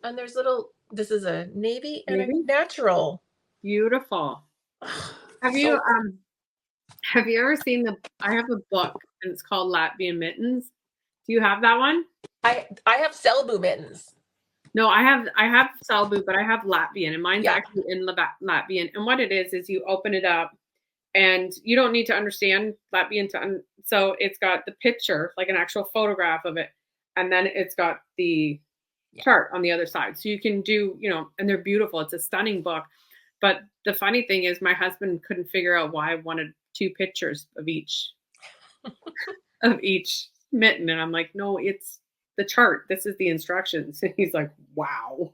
and there's this is a navy and a natural. Beautiful. Have you ever seen I have a book and it's called Latvian Mittens. Do you have that one? I have Selbu mittens. No, I have Selbu, but I have Latvian, and mine's actually in Latvian. And what it is you open it up, and you don't need to understand Latvian so it's got the picture, like an actual photograph of it, and then it's got the chart on the other side. So you can do, and they're beautiful. It's a stunning book. But the funny thing is, my husband couldn't figure out why I wanted 2 pictures of each mitten, and I'm like, no, it's the chart. This is the instructions. And he's like, wow.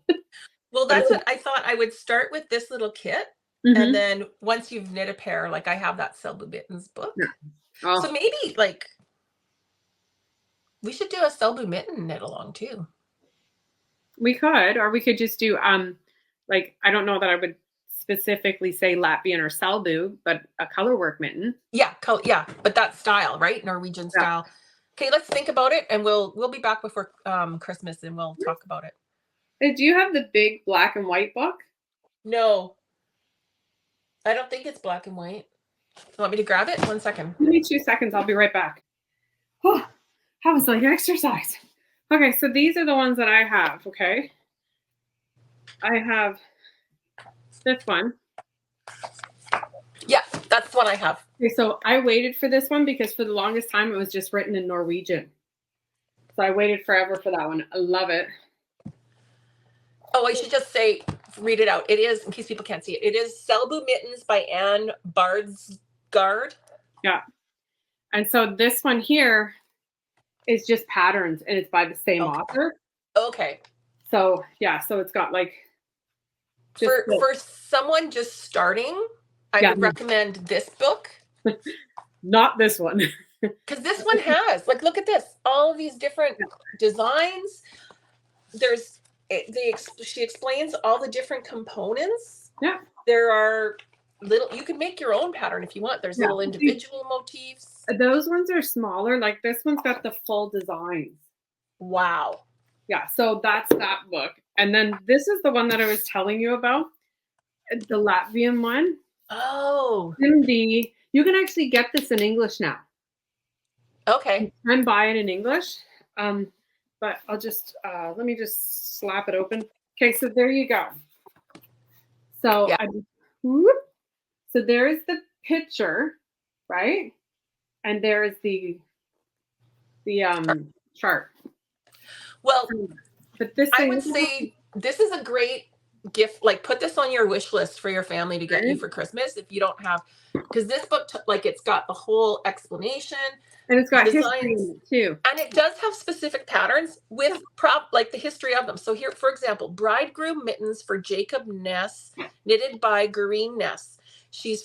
Well, that's what I thought. I would start with this little kit. Mm-hmm. And then once you've knit a pair, like I have that Selbu Mittens book. Yeah. Oh. So maybe like we should do a Selbu mitten knit along too. We could, or we could just do like, I don't know that I would specifically say Latvian or Selbu, but a colorwork mitten. Yeah, but that style, right? Norwegian style. Okay, let's think about it, and we'll be back before Christmas, and we'll talk about it. Do you have the big black and white book? No, I don't think it's black and white. You want me to grab it? 1 second. Give me 2 seconds. I'll be right back. Oh, that was like exercise. Okay, so these are the ones that I have. Okay, I have this one. Yeah, that's the one I have. Okay, so I waited for this one because for the longest time it was just written in Norwegian. So I waited forever for that one. I love it. Oh, I should just read it out. It is, in case people can't see it, it is Selbu Mittens by Anne Bardsgaard. Yeah. And so this one here is just patterns, and it's by the same author. Okay. So, yeah, so it's got like... For someone just starting, I would recommend this book. Not this one. Because this one has, like, look at this, all of these different designs. She explains all the different components. Yeah. There are you can make your own pattern if you want. There's little individual motifs. Those ones are smaller. Like this one's got the full designs. Wow. Yeah, so that's that book. And then this is the one that I was telling you about, the Latvian one. Oh. You can actually get this in English now. Okay. You can buy it in English. But I'll just, let me just slap it open. Okay, so there you go. So, yeah. So there is the picture, right? And there is the chart. Well, but this I would say this is a great gift. Like, put this on your wish list for your family to get you for Christmas if you don't have, because this book, like, it's got the whole explanation. And it's got history in it too. And it does have specific patterns with like the history of them. So here, for example, bridegroom mittens for Jacob Ness, knitted by Gureen Ness. She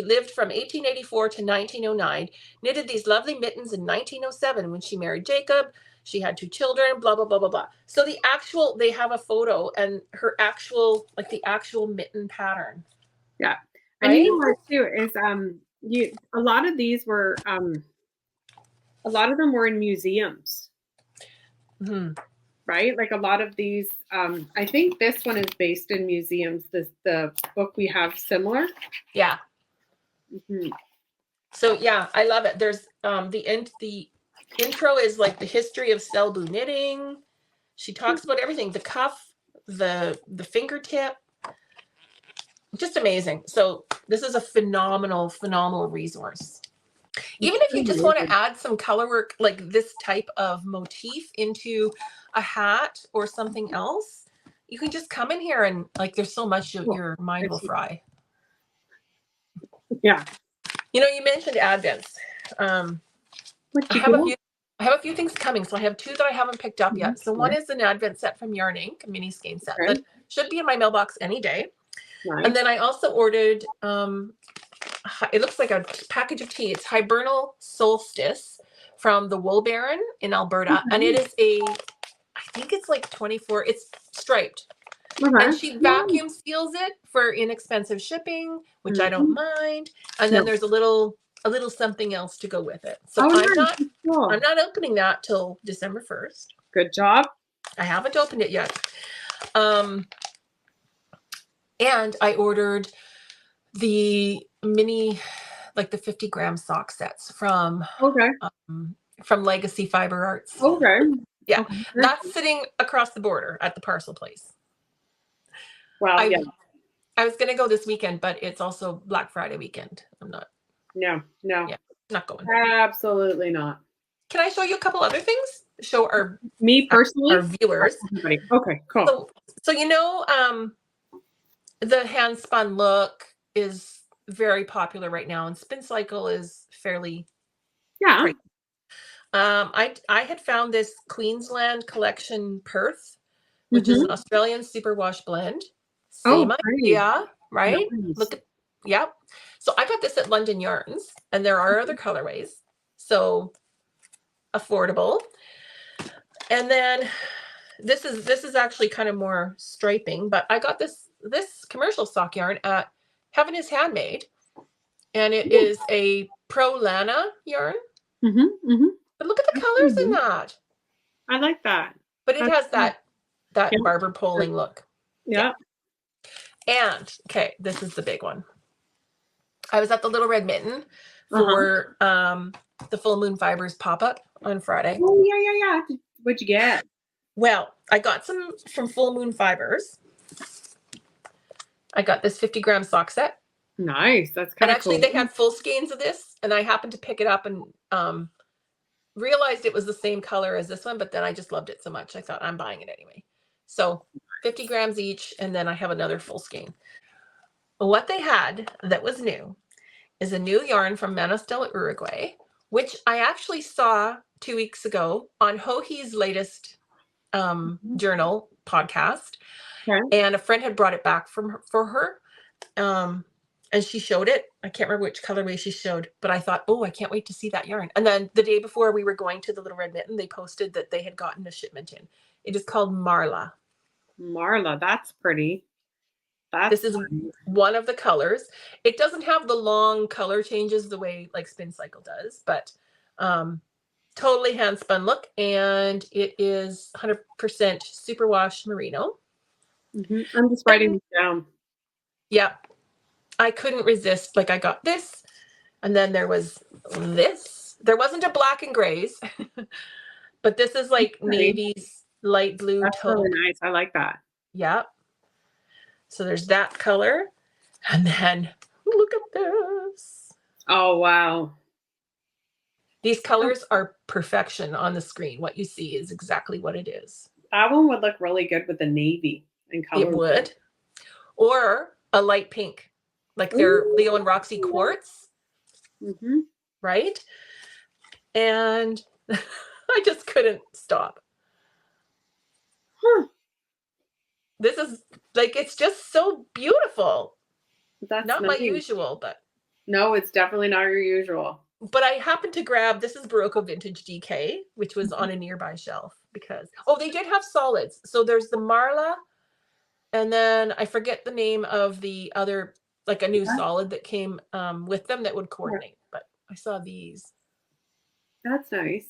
lived from 1884 to 1909, knitted these lovely mittens in 1907 when she married Jacob. She had 2 children, blah, blah, blah, blah, blah. So they have a photo and her actual mitten pattern. Yeah. And right? you know what too is, a lot of these were, a lot of them were in museums, right? Like a lot of these, I think this one is based in museums. The book we have similar. Yeah. So yeah, I love it. There's the intro is like the history of Selbu knitting. She talks about everything, the cuff, the fingertip, just amazing. So this is a phenomenal resource. Even if you just want to add some color work, like this type of motif into a hat or something else, you can just come in here and like, there's so much your mind will fry. Yeah. You know, you mentioned Advents. I have a few things coming. So I have 2 that I haven't picked up yet. So one is an Advent set from Yarn Inc., a mini skein set that should be in my mailbox any day. Nice. And then I also ordered, it looks like a package of tea. It's Hibernal Solstice from the Wool Baron in Alberta. And it is I think it's like 24, it's striped. And she vacuum seals it for inexpensive shipping, which I don't mind. And then there's a little something else to go with it. So I'm not opening that till December 1st. Good job. I haven't opened it yet. And I ordered the mini, like the 50-gram sock sets from Legacy Fiber Arts. Okay. Yeah. Okay. That's sitting across the border at the parcel place. Well, I was going to go this weekend, but it's also Black Friday weekend. I'm not. No. Yeah, not going. Absolutely not. Can I show you a couple other things? Show me personally, our viewers. Okay, cool. So you know, the hand spun look is very popular right now, and Spincycle is fairly. Yeah. Great. I had found this Queensland Collection Perth, which is an Australian superwash blend. Same idea, right? Nice. Look at, So I got this at London Yarns, and there are other colorways. So affordable. And then this is actually kind of more striping, but I got this commercial sock yarn at Heaven is Handmade, and it is a Pro Lana yarn. But look at the colors in that. I like that. But it has that barber poling look. Yeah. And okay, this is the big one. I was at the Little Red Mitten for the Full Moon Fibres pop-up on Friday. Oh, yeah. What'd you get? Well, I got some from Full Moon Fibres. I got this 50-gram sock set. Nice. That's kind of cool. And actually, they had full skeins of this, and I happened to pick it up and realized it was the same color as this one, but then I just loved it so much, I thought, I'm buying it anyway. So 50 grams each, and then I have another full skein. What they had that was new is a new yarn from Manastella, Uruguay, which I actually saw 2 weeks ago on Hohi's latest journal podcast. And a friend had brought it back for her. and she showed it. I can't remember which colorway she showed, but I thought, oh, I can't wait to see that yarn. And then the day before we were going to the Little Red Mitten, they posted that they had gotten a shipment in. It is called Marla. Marla, that's pretty. This is one of the colors. It doesn't have the long color changes the way like Spincycle does, but totally hand spun look. And it is 100% superwash merino. I'm just writing this down. Yeah. I couldn't resist. Like I got this, and then there was this. There wasn't a black and grays, but this is like navy's light blue That's taupe. really nice. I like that. Yeah. So there's that color. And then look at this. Oh, wow. These colors are perfection on the screen. What you see is exactly what it is. That one would look really good with the navy and color. It would. Or a light pink, like their Leo and Roxy quartz. Right? And I just couldn't stop. This is like, it's just so beautiful. That's not my usual, but. No, it's definitely not your usual. But I happened to grab, this is Barocco Vintage DK, which was on a nearby shelf because, oh, they did have solids. So there's the Marla, and then I forget the name of the other, like a new solid that came with them that would coordinate. But I saw these. That's nice.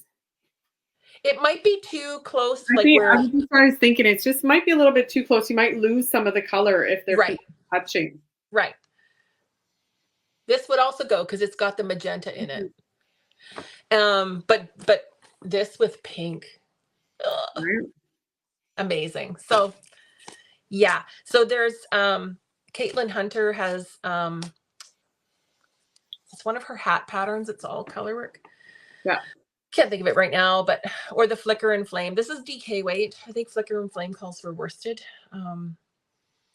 It might be too close. I was thinking it just might be a little bit too close. You might lose some of the color if they're touching. Right. This would also go because it's got the magenta in it. But this with pink. Amazing. So yeah. So there's Caitlin Hunter has it's one of her hat patterns. It's all color work. Yeah. Can't think of it right now, but or the Flicker and Flame. This is DK weight. I think Flicker and Flame calls for worsted.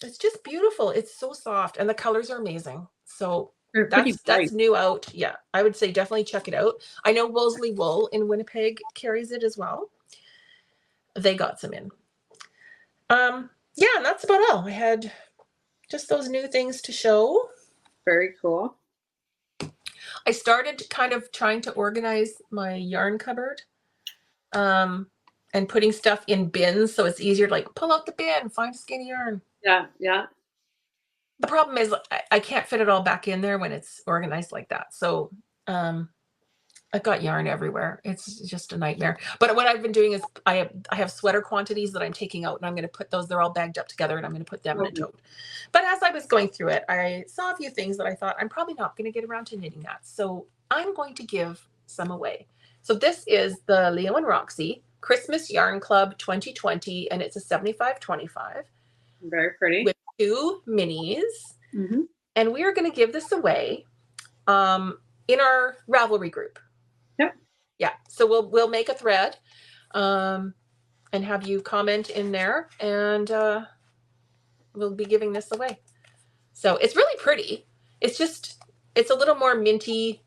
It's just beautiful. It's so soft and the colors are amazing. So that's new out. Yeah, I would say definitely check it out. I know Wolseley Wool in Winnipeg carries it as well. They got some in. Yeah, and that's about all. I had just those new things to show. Very cool. I started kind of trying to organize my yarn cupboard and putting stuff in bins so it's easier to like pull out the bin, find skinny yarn. Yeah, yeah. The problem is I can't fit it all back in there when it's organized like that. So I've got yarn everywhere. It's just a nightmare. But what I've been doing is I have sweater quantities that I'm taking out and I'm going to put those, they're all bagged up together and I'm going to put them in a tote. But as I was going through it, I saw a few things that I thought I'm probably not going to get around to knitting that. So I'm going to give some away. So this is the Leo and Roxy Christmas Yarn Club 2020 and it's a 75/25. Very pretty. With 2 minis. And we are going to give this away in our Ravelry group. Yep. Yeah. So we'll make a thread and have you comment in there and we'll be giving this away. So it's really pretty. It's a little more minty.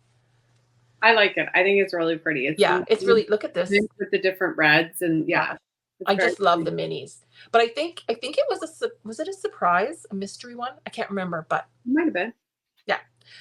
I like it. I think it's really pretty. It's really, look at this. With the different reds and I just love the minis. But I think it was it a surprise, a mystery one? I can't remember, but it might have been. Yeah.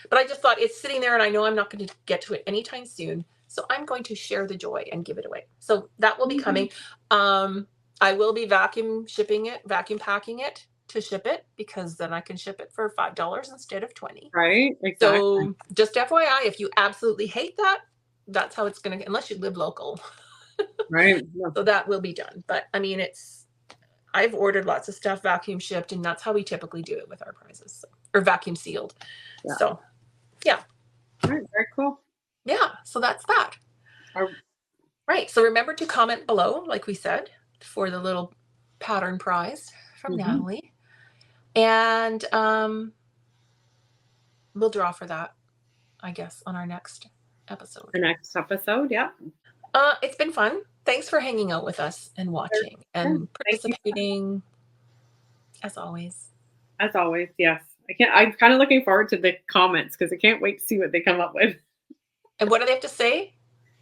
But I just thought it's sitting there and I know I'm not going to get to it anytime soon. So I'm going to share the joy and give it away. So that will be coming. I will be vacuum packing it to ship it because then I can ship it for $5 instead of $20. Right. Exactly. So just FYI, if you absolutely hate that, that's how it's going to, unless you live local. Right. So that will be done. But I mean, I've ordered lots of stuff vacuum shipped and that's how we typically do it with our prizes or vacuum sealed. Yeah. So yeah. All right. Very cool. Yeah. So that's that. Right. So remember to comment below, like we said, for the little pattern prize from Natalie. And we'll draw for that, I guess, on our next episode. The next episode, yeah. It's been fun. Thanks for hanging out with us and watching and participating. As always. As always, yes. I'm kind of looking forward to the comments because I can't wait to see what they come up with. And what do they have to say?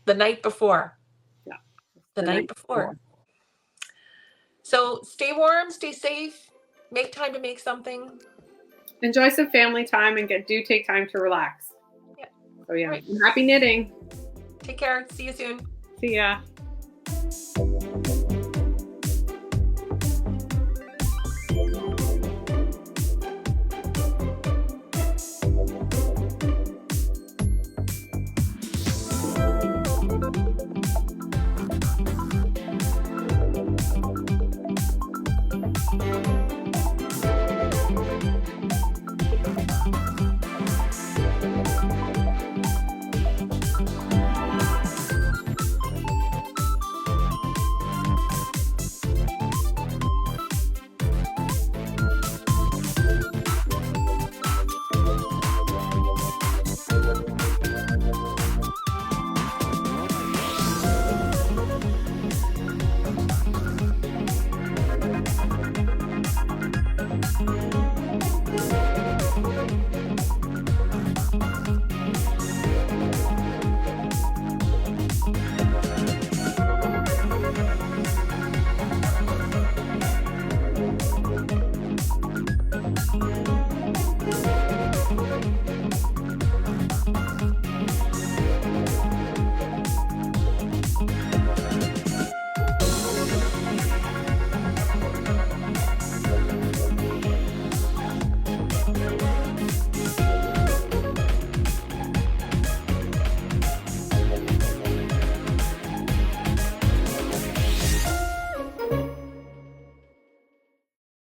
The night before. Yeah. The night before. So stay warm, stay safe, make time to make something. enjoy some family time and do take time to relax. Yeah. So yeah, Right. happy knitting. Take care. See you soon. See ya.